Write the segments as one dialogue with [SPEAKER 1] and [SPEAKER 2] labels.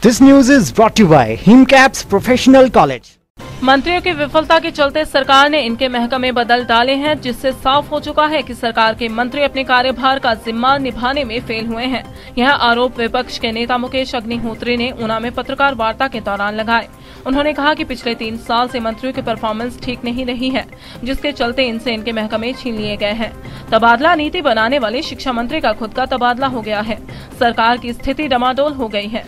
[SPEAKER 1] This news is brought to you by Himcaps Professional College.
[SPEAKER 2] मंत्रियों की विफलता के चलते सरकार ने इनके महकमे बदल डाले हैं, जिससे साफ हो चुका है कि सरकार के मंत्री अपने कार्यभार का जिम्मा निभाने में फेल हुए हैं। यह आरोप विपक्ष के नेता मुकेश अग्निहोत्री ने ऊना में पत्रकार वार्ता के दौरान लगाए। उन्होंने कहा कि पिछले 3 साल से मंत्रियों की परफॉर्मेंस ठीक नहीं रही है, जिसके चलते इनसे इनके महकमे छीन लिए गए हैं। तबादला नीति बनाने वाले शिक्षा मंत्री का खुद का तबादला हो गया है। सरकार की स्थिति डमाडोल हो गई है।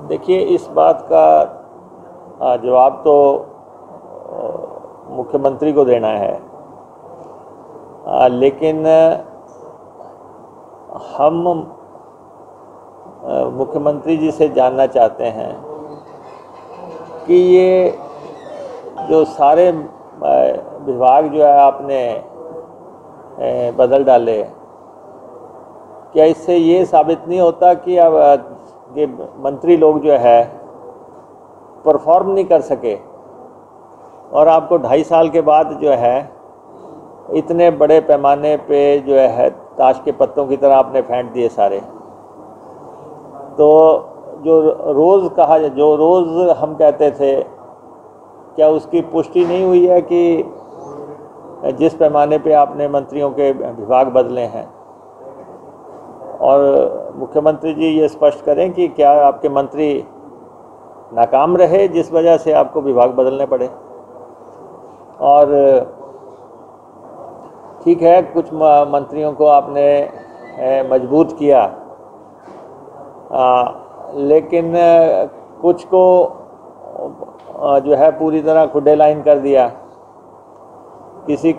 [SPEAKER 3] देखिए, इस बात का जवाब तो मुख्यमंत्री को देना है, लेकिन हम मुख्यमंत्री जी से जानना चाहते हैं कि ये जो सारे विभाग जो है आपने बदल डाले, क्या इससे ये साबित नहीं होता कि अब ये मंत्री लोग जो है परफॉर्म नहीं कर सके और आपको 2.5 साल के बाद जो है इतने बड़े पैमाने पे जो है ताश के पत्तों की तरह आपने फेंक दिए सारे। तो जो रोज़ हम कहते थे, क्या उसकी पुष्टि नहीं हुई है कि जिस पैमाने पे आपने मंत्रियों के विभाग बदले हैं? और मुख्यमंत्री जी ये स्पष्ट करें कि क्या आपके मंत्री नाकाम रहे जिस वजह से आपको विभाग बदलने पड़े। और ठीक है, कुछ मंत्रियों को आपने मजबूत किया, लेकिन कुछ को जो है पूरी तरह खुड्डे लाइन कर दिया। किसी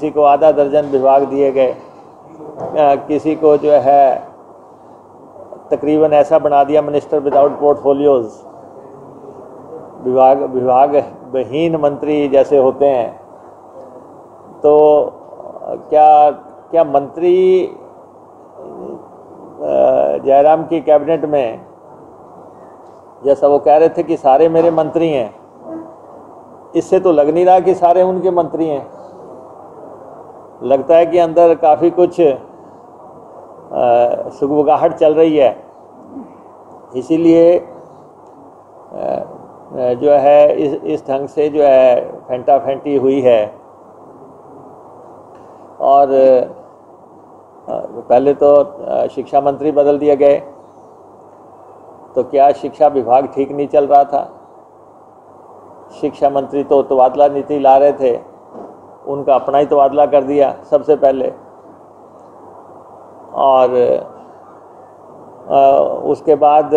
[SPEAKER 3] को आधा दर्जन विभाग दिए गए, किसी को जो है तकरीबन ऐसा बना दिया मिनिस्टर विदाउट पोर्टफोलियोज, विभाग विहीन मंत्री जैसे होते हैं। तो क्या मंत्री जयराम की कैबिनेट में, जैसा वो कह रहे थे कि सारे मेरे मंत्री हैं, इससे तो लग नहीं रहा कि सारे उनके मंत्री हैं। लगता है कि अंदर काफ़ी कुछ सुगबुगाहट चल रही है। इसीलिए जो है इस ढंग से जो है फेंटा फेंटी हुई है। और पहले तो शिक्षा मंत्री बदल दिए गए, तो क्या शिक्षा विभाग ठीक नहीं चल रहा था? शिक्षा मंत्री तो तबादला नीति ला रहे थे, उनका अपना ही तबादला कर दिया सबसे पहले। और उसके बाद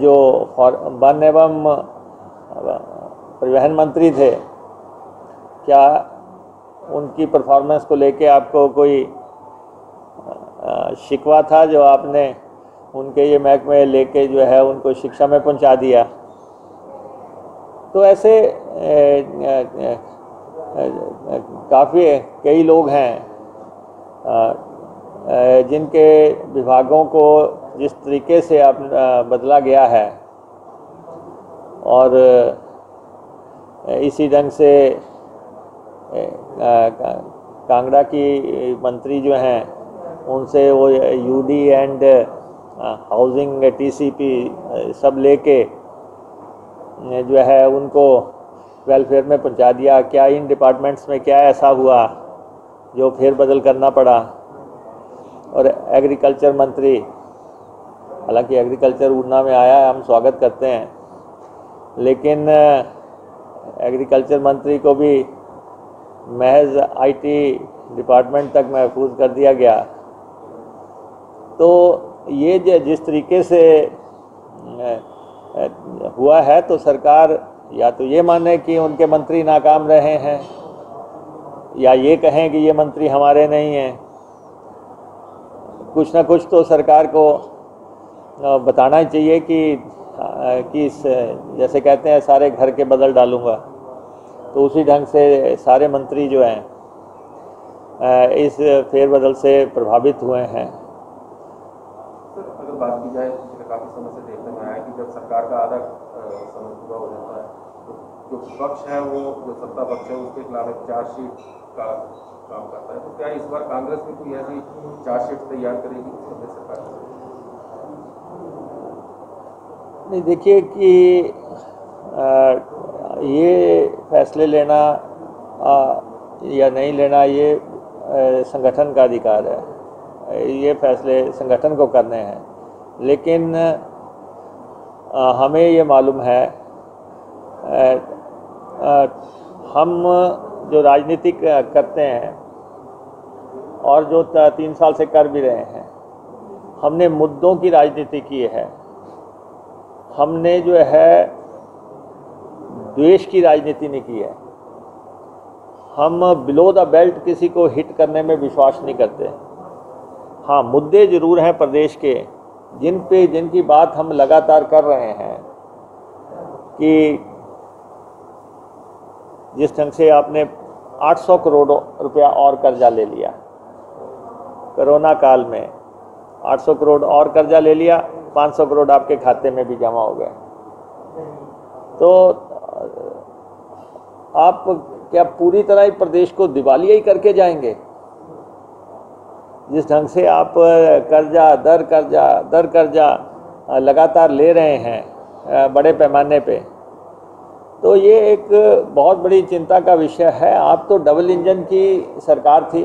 [SPEAKER 3] जो वन एवं परिवहन मंत्री थे, क्या उनकी परफॉर्मेंस को लेके आपको कोई शिकवा था जो आपने उनके ये महकमे लेके जो है उनको शिक्षा में पहुंचा दिया? तो ऐसे कई लोग हैं जिनके विभागों को जिस तरीके से आप बदला गया है, और इसी ढंग से कांगड़ा की मंत्री जो हैं उनसे वो यूडी एंड हाउसिंग टीसीपी सब लेके जो है उनको वेलफेयर में पहुंचा दिया। क्या इन डिपार्टमेंट्स में क्या ऐसा हुआ जो फेर बदल करना पड़ा? और एग्रीकल्चर मंत्री, हालांकि एग्रीकल्चर ऊना में आया है, हम स्वागत करते हैं, लेकिन एग्रीकल्चर मंत्री को भी महज आईटी डिपार्टमेंट तक महफूज कर दिया गया। तो ये जिस तरीके से हुआ है, तो सरकार या तो ये माने कि उनके मंत्री नाकाम रहे हैं, या ये कहें कि ये मंत्री हमारे नहीं हैं। कुछ ना कुछ तो सरकार को बताना ही चाहिए कि जैसे कहते हैं सारे घर के बदल डालूंगा, तो उसी ढंग से सारे मंत्री जो हैं इस फेरबदल से प्रभावित हुए हैं।
[SPEAKER 4] अगर बात की जाए, पिछले काफ़ी समय से देखने में आया कि जब सरकार का आधा समय पूरा हो जाता है तो जो पक्ष है वो जो सत्ता पक्ष है उसके खिलाफ एक चार्जशीट का काम करता है, तो क्या इस बार कांग्रेस में कोई ऐसी चार्जशीट तैयार करेगी प्रदेश सरकार?
[SPEAKER 3] नहीं, देखिए कि ये फैसले लेना या नहीं लेना ये संगठन का अधिकार है, ये फैसले संगठन को करने हैं। लेकिन हमें ये मालूम है, हम जो राजनीति करते हैं और जो 3 साल से कर भी रहे हैं, हमने मुद्दों की राजनीति की है, हमने जो है द्वेष की राजनीति नहीं की है। हम बिलो द बेल्ट किसी को हिट करने में विश्वास नहीं करते। हाँ, मुद्दे ज़रूर हैं प्रदेश के जिनकी बात हम लगातार कर रहे हैं कि जिस ढंग से आपने 800 करोड़ रुपया और कर्जा ले लिया कोरोना काल में, 800 करोड़ और कर्जा ले लिया, 500 करोड़ आपके खाते में भी जमा हो गए। तो आप क्या पूरी तरह ही प्रदेश को दिवालिया ही करके जाएंगे? जिस ढंग से आप कर्जा दर कर्जा लगातार ले रहे हैं बड़े पैमाने पे, तो ये एक बहुत बड़ी चिंता का विषय है। आप तो डबल इंजन की सरकार थी,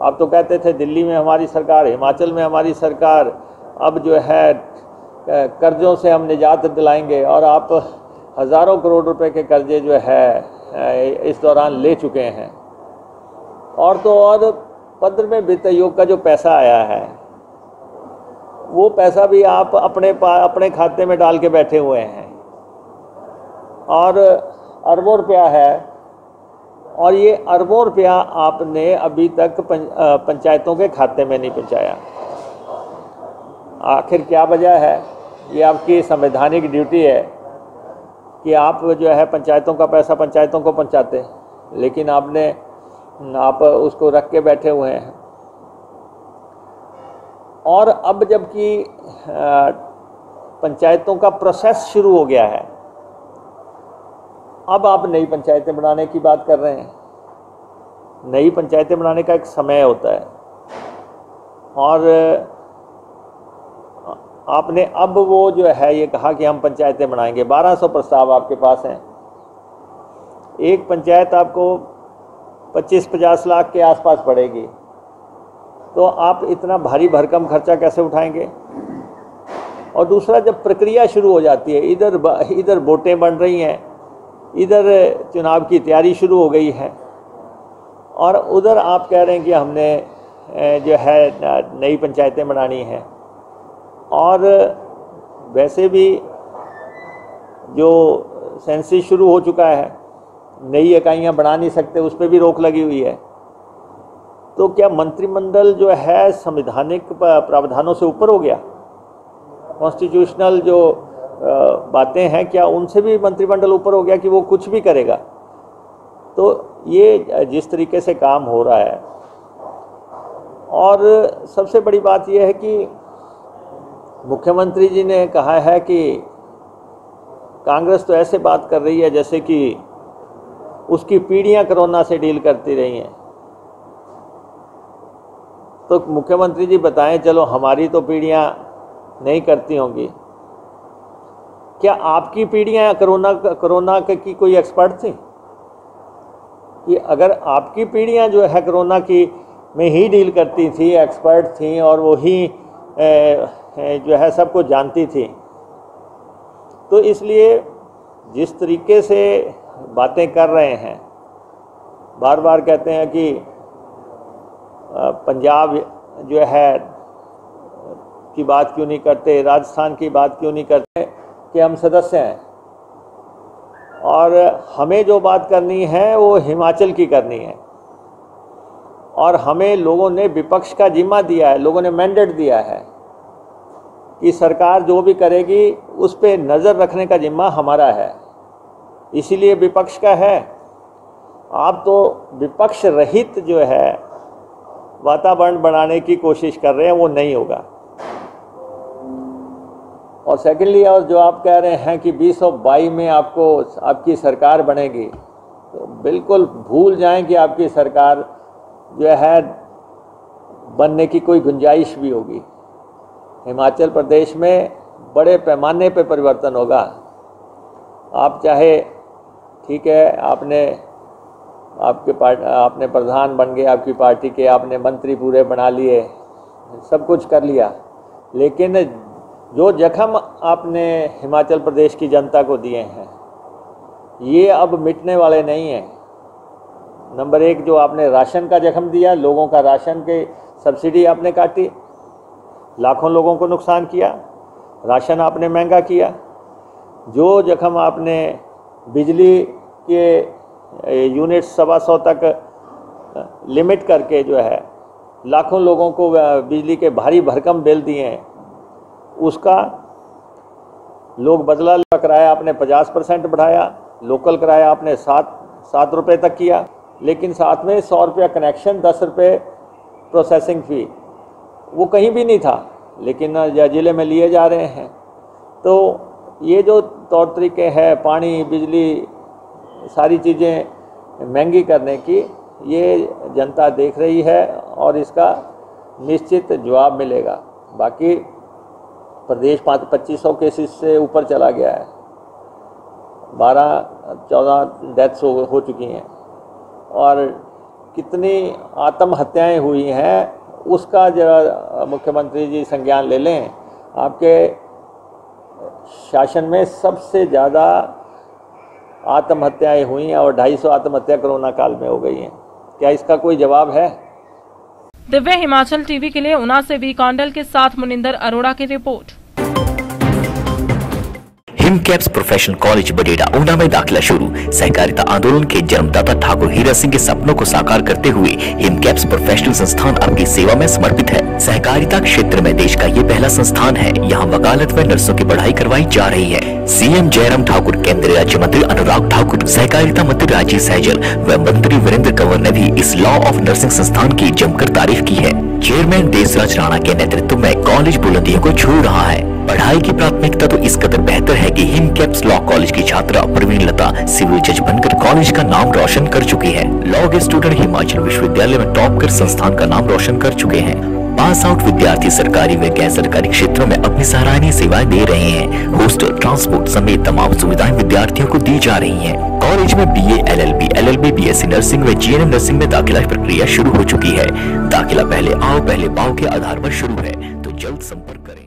[SPEAKER 3] आप तो कहते थे दिल्ली में हमारी सरकार, हिमाचल में हमारी सरकार, अब जो है कर्जों से हम निजात दिलाएंगे, और आप हज़ारों करोड़ रुपए के कर्जे जो है इस दौरान ले चुके हैं। और तो और 15वें वित्त आयोग का जो पैसा आया है वो पैसा भी आप अपने खाते में डाल के बैठे हुए हैं, और अरबों रुपया है, और ये अरबों रुपया आपने अभी तक पंचायतों के खाते में नहीं पहुंचाया। आखिर क्या वजह है? ये आपकी संवैधानिक ड्यूटी है कि आप जो है पंचायतों का पैसा पंचायतों को पहुंचाते, लेकिन आप उसको रख के बैठे हुए हैं। और अब जबकि पंचायतों का प्रोसेस शुरू हो गया है, अब आप नई पंचायतें बनाने की बात कर रहे हैं। नई पंचायतें बनाने का एक समय होता है, और आपने अब वो जो है ये कहा कि हम पंचायतें बनाएंगे। 1200 प्रस्ताव आपके पास हैं। एक पंचायत आपको 25-50 लाख के आसपास पड़ेगी, तो आप इतना भारी भरकम खर्चा कैसे उठाएंगे? और दूसरा, जब प्रक्रिया शुरू हो जाती है, इधर वोटें बन रही हैं, इधर चुनाव की तैयारी शुरू हो गई है, और उधर आप कह रहे हैं कि हमने जो है नई पंचायतें बनानी हैं। और वैसे भी जो सेंसस शुरू हो चुका है, नई इकाइयाँ बना नहीं सकते, उस पर भी रोक लगी हुई है। तो क्या मंत्रिमंडल जो है संवैधानिक प्रावधानों से ऊपर हो गया? कॉन्स्टिट्यूशनल जो बातें हैं, क्या उनसे भी मंत्रिमंडल ऊपर हो गया कि वो कुछ भी करेगा? तो ये जिस तरीके से काम हो रहा है, और सबसे बड़ी बात यह है कि मुख्यमंत्री जी ने कहा है कि कांग्रेस तो ऐसे बात कर रही है जैसे कि उसकी पीढ़ियां कोरोना से डील करती रही हैं। तो मुख्यमंत्री जी बताएं, चलो हमारी तो पीढ़ियां नहीं करती होंगी, क्या आपकी पीढ़ियां कोरोना की कोई एक्सपर्ट थी? कि अगर आपकी पीढ़ियां जो है कोरोना की में ही डील करती थी, एक्सपर्ट थी, और वो ही जो है सबको जानती थी, तो इसलिए जिस तरीके से बातें कर रहे हैं, बार बार कहते हैं कि पंजाब जो है की बात क्यों नहीं करते, राजस्थान की बात क्यों नहीं करते, कि हम सदस्य हैं, और हमें जो बात करनी है वो हिमाचल की करनी है। और हमें लोगों ने विपक्ष का जिम्मा दिया है, लोगों ने मैंडेट दिया है कि सरकार जो भी करेगी उस पर नज़र रखने का जिम्मा हमारा है, इसीलिए विपक्ष का है। आप तो विपक्ष रहित जो है वातावरण बनाने की कोशिश कर रहे हैं, वो नहीं होगा। और सेकेंडली, और जो आप कह रहे हैं कि 2022 में आपकी सरकार बनेगी, तो बिल्कुल भूल जाएं कि आपकी सरकार जो है बनने की कोई गुंजाइश भी होगी। हिमाचल प्रदेश में बड़े पैमाने पे परिवर्तन होगा। आप चाहे, ठीक है, आपने प्रधान बन गए आपकी पार्टी के, आपने मंत्री पूरे बना लिए, सब कुछ कर लिया, लेकिन जो जख्म आपने हिमाचल प्रदेश की जनता को दिए हैं ये अब मिटने वाले नहीं हैं। नंबर एक, जो आपने राशन का जख्म दिया, लोगों का राशन के सब्सिडी आपने काटी, लाखों लोगों को नुकसान किया, राशन आपने महंगा किया। जो जख्म आपने बिजली के यूनिट 125 तक लिमिट करके जो है लाखों लोगों को बिजली के भारी भरकम बिल दिए हैं, उसका लोग बदला। किराया आपने 50% बढ़ाया, लोकल किराया आपने 7 रुपये तक किया, लेकिन साथ में 100 रुपया कनेक्शन, 10 रुपये प्रोसेसिंग फ़ी, वो कहीं भी नहीं था, लेकिन ज़िले में लिए जा रहे हैं। तो ये जो तौर तरीके हैं पानी, बिजली, सारी चीज़ें महंगी करने की, ये जनता देख रही है और इसका निश्चित जवाब मिलेगा। बाकी प्रदेश 2500 केसेस से ऊपर चला गया है, 12-14 डेथ्स हो चुकी हैं, और कितनी आत्महत्याएं हुई हैं उसका जरा मुख्यमंत्री जी संज्ञान ले लें। आपके शासन में सबसे ज़्यादा आत्महत्याएं हुई हैं और 250 आत्महत्या कोरोना काल में हो गई हैं। क्या इसका कोई जवाब है?
[SPEAKER 2] दिव्य हिमाचल टीवी के लिए ऊना से वी कौंडल के साथ मुनिंदर अरोड़ा की रिपोर्ट।
[SPEAKER 5] हिमकैप्स प्रोफेशनल कॉलेज बडेड़ा ऊना में दाखिला शुरू। सहकारिता आंदोलन के जन्मदाता ठाकुर हीरा सिंह के सपनों को साकार करते हुए हिमकैप्स प्रोफेशनल संस्थान आपकी सेवा में समर्पित है। सहकारिता क्षेत्र में देश का ये पहला संस्थान है। यहाँ वकालत व नर्सों की पढ़ाई करवाई जा रही है। सीएम जयराम ठाकुर, केंद्रीय राज्य मंत्री अनुराग ठाकुर, सहकारिता मंत्री राजीव सहजल व मंत्री वीरेंद्र कंवर ने भी इस लॉ ऑफ नर्सिंग संस्थान की जमकर तारीफ की है। चेयरमैन देसराज राणा के नेतृत्व में कॉलेज बुलंदियों को छू रहा है। पढ़ाई की प्राथमिकता तो इस कदर बेहतर है कि हिमकैप्स लॉ कॉलेज की छात्रा प्रवीण लता सिविल जज बनकर कॉलेज का नाम रोशन कर चुकी है। लॉ के स्टूडेंट हिमाचल विश्वविद्यालय में टॉप कर संस्थान का नाम रोशन कर चुके हैं। पास आउट विद्यार्थी सरकारी व गैर सरकारी क्षेत्रों में अपनी सराहनीय सेवाएं दे रहे हैं। हॉस्टल, ट्रांसपोर्ट समेत तमाम सुविधाएं विद्यार्थियों को दी जा रही हैं। कॉलेज में BA, LLB, BSc नर्सिंग व GNM नर्सिंग में दाखिला प्रक्रिया शुरू हो चुकी है। दाखिला पहले आओ पहले पाओ के आधार पर शुरू है, तो जल्द संपर्क करें।